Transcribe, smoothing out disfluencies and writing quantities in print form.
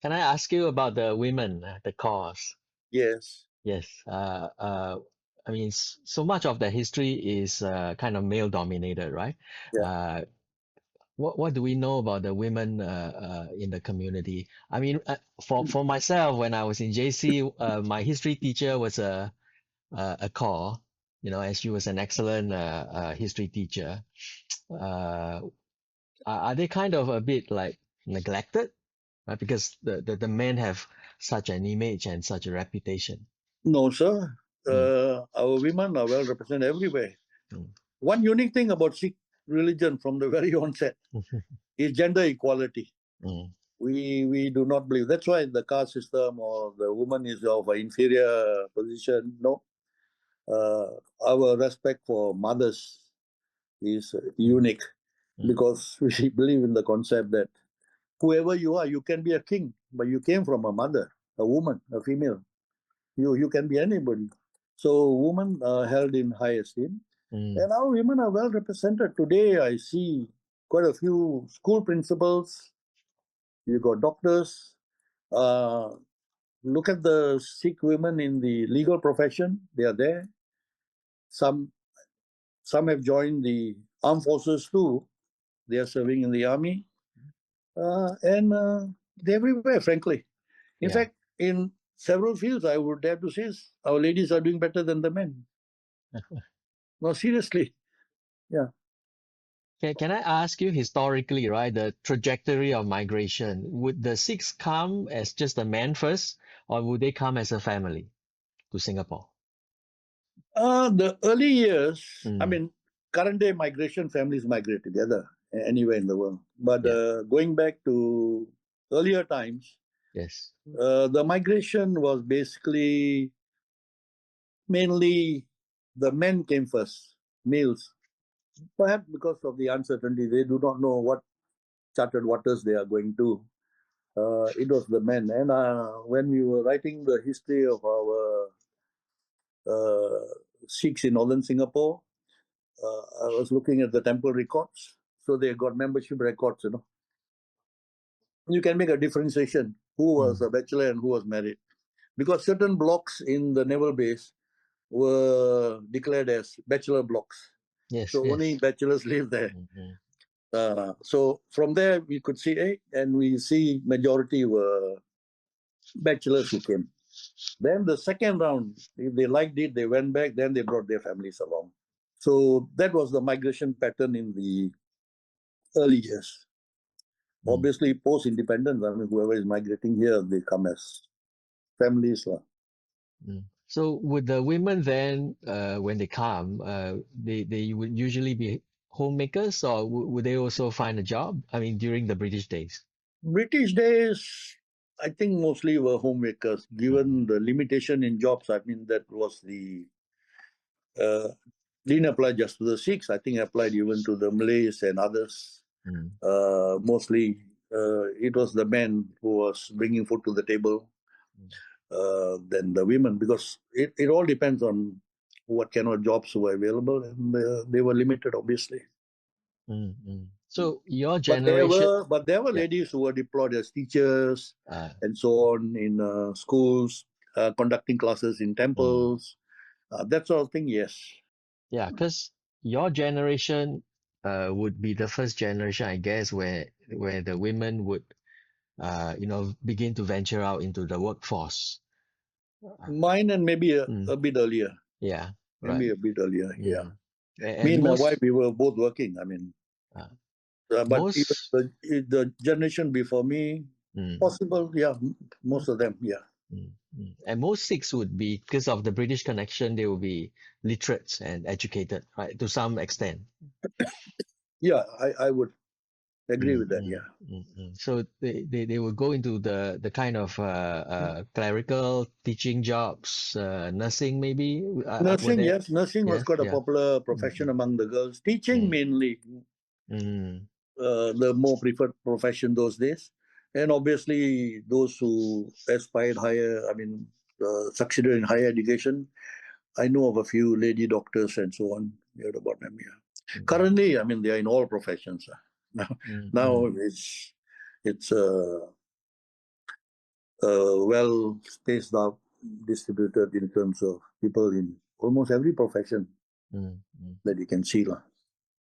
can I ask you about the women, the Kaurs? Yes. Yes. I mean, so much of the history is kind of male dominated, right? Yeah. What do we know about the women in the community? I mean, for myself, when I was in JC, my history teacher was a Kaur, and she was an excellent history teacher. Uh, are they kind of a bit like neglected, right? Because the men have such an image and such a reputation. No, sir. Mm, Our women are well represented everywhere. mm, One unique thing about Sikh religion from the very onset is gender equality. mm, We do not believe. That's why the caste system or the woman is of an inferior position. No. Our respect for mothers is unique mm. because we believe in the concept that whoever you are, you can be a king, but you came from a mother, a woman, a female. You can be anybody. So women are held in high esteem. Mm. And our women are well represented. Today, I see quite a few school principals. You got doctors. Uh, Look at the Sikh women in the legal profession. They are there. Some some have joined the armed forces too. They are serving in the army, and they're everywhere. Frankly, in Yeah. fact, in several fields, I would dare to say our ladies are doing better than the men. No, seriously. Yeah. Can I ask you historically, right, the trajectory of migration? Would the Sikhs come as just a man first, or would they come as a family to Singapore? The early years, I Mm, mean, current day migration families migrate together anywhere in the world. But yeah. going back to earlier times, Yes. the migration was basically mainly the men came first, males. Perhaps because of the uncertainty, they do not know what charted waters they are going to. It was the men. And when we were writing the history of our uh, Sikhs in northern Singapore, I was looking at the temple records. So they got membership records, You can make a differentiation who was Mm, a bachelor and who was married. Because certain blocks in the naval base were declared as bachelor blocks. yes, So only yes. bachelors live there. Mm, So from there we could see, and we see majority were bachelors who came. Then the second round, if they liked it, they went back, then they brought their families along. So that was the migration pattern in the early years. mm. Obviously, post-independence, I mean, whoever is migrating here, they come as families. So would the women then, when they come, they would usually be homemakers, or would they also find a job? I mean, during the British days. British days, I think mostly were homemakers, given Mm, the limitation in jobs. I mean, that was the uh, didn't apply just to the Sikhs. I think it applied even to the Malays and others. mm, Mostly, it was the men who was bringing food to the table mm, than the women, because it all depends on what kind of jobs were available, and they were limited, obviously. So your But there generation, were but there were yeah. ladies who were deployed as teachers Uh, and so on in schools, conducting classes in mm. temples, that sort of thing. Yes. Yeah, because your generation would be the first generation, I guess, where the women would begin to venture out into the workforce. Mine and maybe Mm, a bit earlier. yeah, right. Maybe a bit earlier. Yeah. Mm. Me And and my wife, most we were both working. I mean, uh, but even most the generation before me, mm, possible. Yeah, most of them. Yeah. and most Sikhs would be, because of the British connection, they will be literate and educated, right, to some extent. Yeah, I would agree Mm, with that. mm, Yeah. So they will go into the kind of clerical teaching jobs, nursing maybe. Were Nursing, there? yes, nursing was Yes, quite a yeah. popular Mm, profession among the girls. Teaching mm, mainly, mm, the more preferred profession those days. And obviously, those who aspired higher, I mean, succeeded in higher education. I know of a few lady doctors and so on. You heard about them, yeah. mm, Currently, I mean, they are in all professions. Now, mm, now mm, it's well spaced out, distributed in terms of people in almost every profession Mm. that you can see.